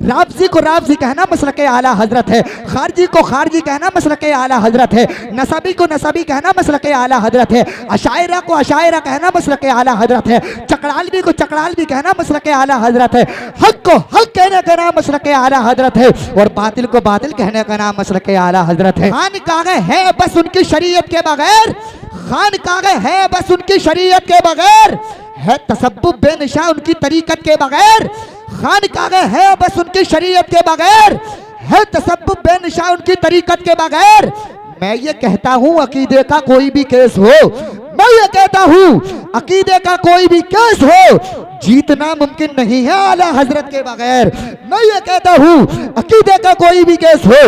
राफजी को राफजी कहना मसलक आला हजरत है, खारजी को खारजी कहना मसलक आला हजरत है, नसबी को नसबी कहना मसलक आला हजरत है, अशायरा को अशायरा कहना मसलक आला हजरत है, चकड़ालवी को चकड़ालवी कहना मसलक आला हजरत है, हक को हक कहने का नाम मसलक आला हजरत है और बातिल को बातिल कहने का नाम मसलक आला हजरत है। खानकागे है बस उनकी शरीयत के बगैर, खानकागे है बस उनकी शरीयत के बगैर, है तसब्बुब बेनिशा उनकी तरीकत के बगैर, खानकागे है बस उनकी शरीयत के बगैर, है तसब्बुब बेनिशा उनकी तरीकत के बगैर। मैं ये कहता हूँ अकीदे का कोई भी केस हो, मैं ये कहता हूँ अकीदे का कोई भी केस हो, जीतना मुमकिन नहीं है आला हजरत के बगैर। मैं ये कहता हूँ अकीदे का कोई भी केस हो,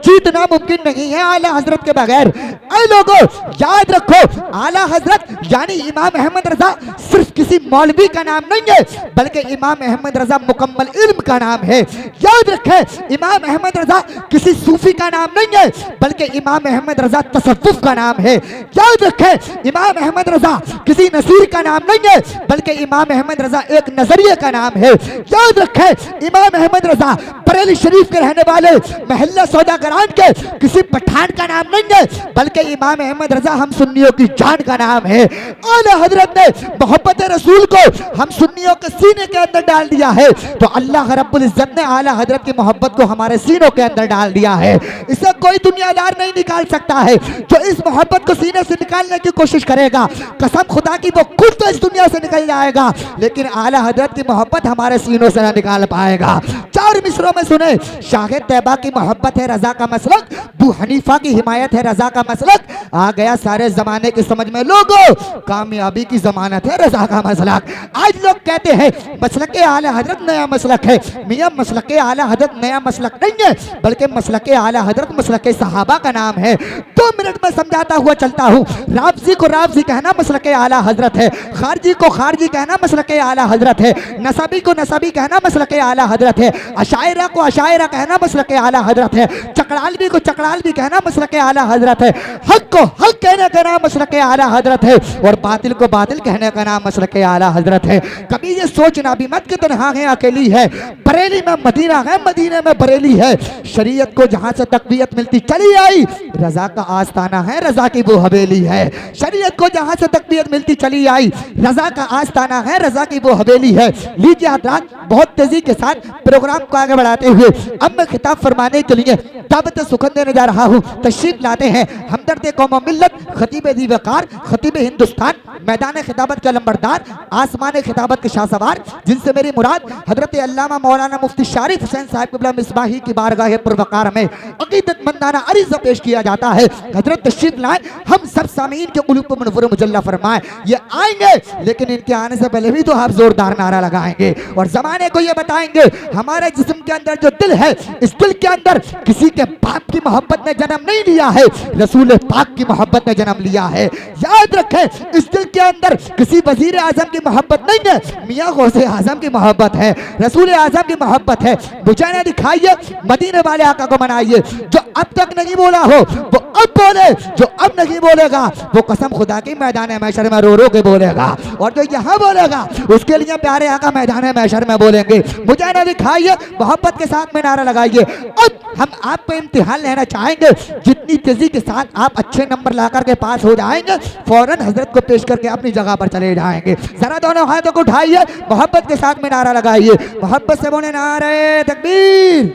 जीतना मुमकिन नहीं है आला हजरत के बगैर। ऐ लोगों याद रखो, आला हजरत यानी इमाम अहमद रजा सिर्फ किसी मौलवी का नाम नहीं है, बल्कि इमाम अहमद रजा मुकम्मल इल्म का नाम है। याद रखें, इमाम अहमद रजा किसी सूफी का नाम नहीं है, बल्कि इमाम अहमद रजा तसव्वुफ का नाम है। याद रखें, इमाम अहमद रजा किसी नसीर का नाम नहीं है, बल्कि इमाम अहमद रजा एक नजरिए का नाम है। याद रखें, इमाम अहमद रजा बरेली शरीफ के रहने वाले महल्ला सौदागरान के किसी पठान का नाम नहीं है, बल्कि इमाम अहमद रजा हम सुन्नियों की जान का नाम है। आला हजरत ने मोहब्बत रसूल को हम सुन्नियों के सीने के अंदर डाल दिया है, तो अल्लाह रब्बुल इज्जत ने आला हजरत की मोहब्बत को हमारे सीनों के अंदर डाल दिया है। इसे कोई दुनियादार नहीं निकाल सकता है। जो इस मोहब्बत को सीने से निकालने की कोशिश करेगा, कसम खुदा की वो खुद तो इस दुनिया से निकल जाएगा, लेकिन आला हजरत की मोहब्बत हमारे सीनों से ना निकाल पाएगा। चार मिसरों में सुने, शाहिद तैयबा की मोहब्बत है रजा का मसलक, अबू हनीफा की हिमायत है रजा का मसलक, आ गया सारे जमाने की समझ में लोगों, कामयाबी की जमानत है रजा का मसलक। आज लोग कहते हैं मसलक आला हजरत नया मसलक है। मियां मसलक आला हजरत नया मसलक नहीं है, बल्कि मसलक आला हजरत मसलक सहाबा का नाम है। 2 मिनट में समझाता हुआ चलता हूँ। राफजी को राफजी कहना मसलक आला हजरत है, खारजी को खारजी कहना मसलक आला हजरत है, नसबी को नसबी कहना मसलक आला हजरत है, अशायरा को अशायरा कहना मसलक आला हजरत है, चकड़ालवी को चकड़ालवी कहना मसलक आला हजरत है, हक को हक कहने का नाम मसलक आला हजरत है और बातिल को बातिल कहने का नाम मसलक आला हजरत है। कभी ये सोचना भी मत कि तन्हा है अकेली है, बरेली में मदीना है, मदीने में बरेली है। शरीयत को जहां से तकवीयत मिलती चली आई, रजा का आस्ताना है, रजा की वो हवेली है। शरीयत को जहां से तकवीयत मिलती चली आई, रजा का आस्ताना है, रजा की वो हवेली है। लीजिए हज़रात, बहुत तेजी के साथ प्रोग्राम को आगे बढ़ाते हुए अब मैं खिताब फरमाने के लिए दावत सुखन देने जा रहा हूँ। तशरीफ लाते हैं हमदर्द कौम व मिल्लत, खतीब दी वकार, खतीब हिंदुस्तान, मैदान खिताबत का लंबरदार, आसमान खिताबत के शाहसवार, जिनसे मेरी मुराद हजरत अल्लामा मौलाना मुफ्ती शारिफ हुसैन साहब क़िबला मिसबाही की बारगाह पुरवकार में अक़ीदतमंदाना अरीज़ा पेश किया जाता है। हजरत तशरीफ लाए, हम सब सामीन के क़ुलूब को मुनव्वर मुजल्ला फरमाए। ये आएंगे, लेकिन इनके आने से पहले भी तो आप जोरदार नारा लगाएंगे और जमाने को ये बताएंगे हमारे जिस्म के अंदर जो दिल है, इस दिल के अंदर किसी के बाप की मोहब्बत ने जन्म नहीं लिया है, रसूल पाक की मोहब्बत ने जन्म लिया है। याद रखें, इस दिल के अंदर किसी वजीर आजम की मोहब्बत नहीं है, मियां गौसे आजम की मोहब्बत है, रसूल आजम की मोहब्बत है। बुझाना दिखाइए, मदीने वाले आका को मनाइए। जो अब तक नहीं बोला हो वो अब बोले, जो अब नहीं बोलेगा वो कसम खुदा की मैदान महशर में रो रो के बोलेगा, और जो यहाँ बोलेगा उसके लिए प्यारे आका मैदान महशर में बोलेंगे। मुझे ना दिखाइए, मोहब्बत के साथ में नारा लगाइए। अब हम आप पे इम्तिहान लेना चाहेंगे, जितनी तेजी के साथ आप अच्छे नंबर लाकर के पास हो जाएंगे, फौरन हजरत को पेश करके अपनी जगह पर चले जाएंगे। जरा दोनों हाथों को उठाइए, मोहब्बत के साथ में नारा लगाइए, मोहब्बत से बोले नारे तकबीर।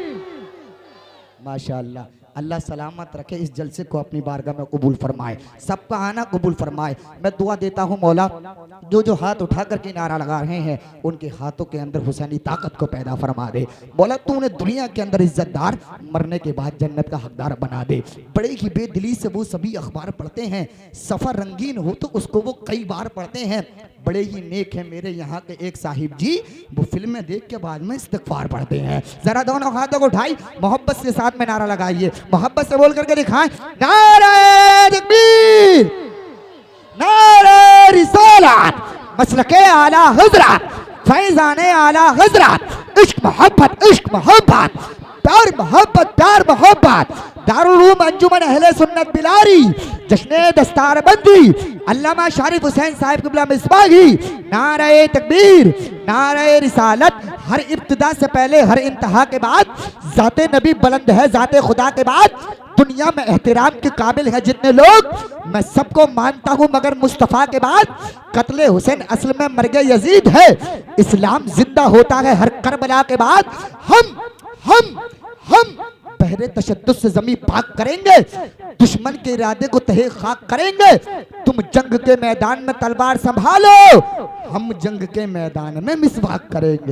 माशाअल्लाह, अल्लाह सलामत रखे, इस जलसे को अपनी बारगाह में कबूल फरमाए, सबका आना कबूल फरमाए। मैं दुआ देता हूँ मौला, जो जो हाथ उठा कर के नारा लगा रहे हैं उनके हाथों के अंदर हुसैनी ताकत को पैदा फरमा दे। मौला तू उन्हें दुनिया के अंदर इज्जतदार, मरने के बाद जन्नत का हकदार बना दे। बड़े ही बेदिली से वो सभी अखबार पढ़ते हैं, सफ़र रंगीन हो तो उसको वो कई बार पढ़ते हैं। बड़े ही नेक है मेरे यहाँ के एक साहिब जी, वो फिल्में देख के बाद में इस्तिग़फ़ार पढ़ते हैं। जरा दोनों हाथों को उठाई, मोहब्बत के साथ में नारा लगाइए, मोहब्बत से बोल करके दिखाएं, नारे तकबीर, नारे रिसालत, मसलके आला हज़रत, फैज़ाने आला हज़रत, इश्क मोहब्बत, इश्क मोहब्बत, प्यार मोहब्बत, प्यार मोहब्बत, दारुल उलूम अंजुमन अहले सुन्नत बिलारी, जश्न दस्तारबंदी, अल्लामा शारिफ हुसैन साहिब क़िबला मिसबाही, नारे तकबीर, नारे रिसालत। हर इब्तिदा से पहले हर इंतहा के बाद जाते नबी बुलंद है, जाते खुदा के बाद दुनिया में एहतराम के काबिल है जितने लोग, मैं सबको मानता हूं, मगर मुस्तफ़ा के बाद कत्ले हुसैन असल में मर्गे यजीद है। इस्लाम जिंदा होता है हर करबला के बाद। हम पहले तशद्दुद से जमीन पाक करेंगे, दुश्मन के इरादे को तहे खाक करेंगे। तुम जंग के मैदान में तलवार संभालो, हम जंग के मैदान में मिसवाक करेंगे।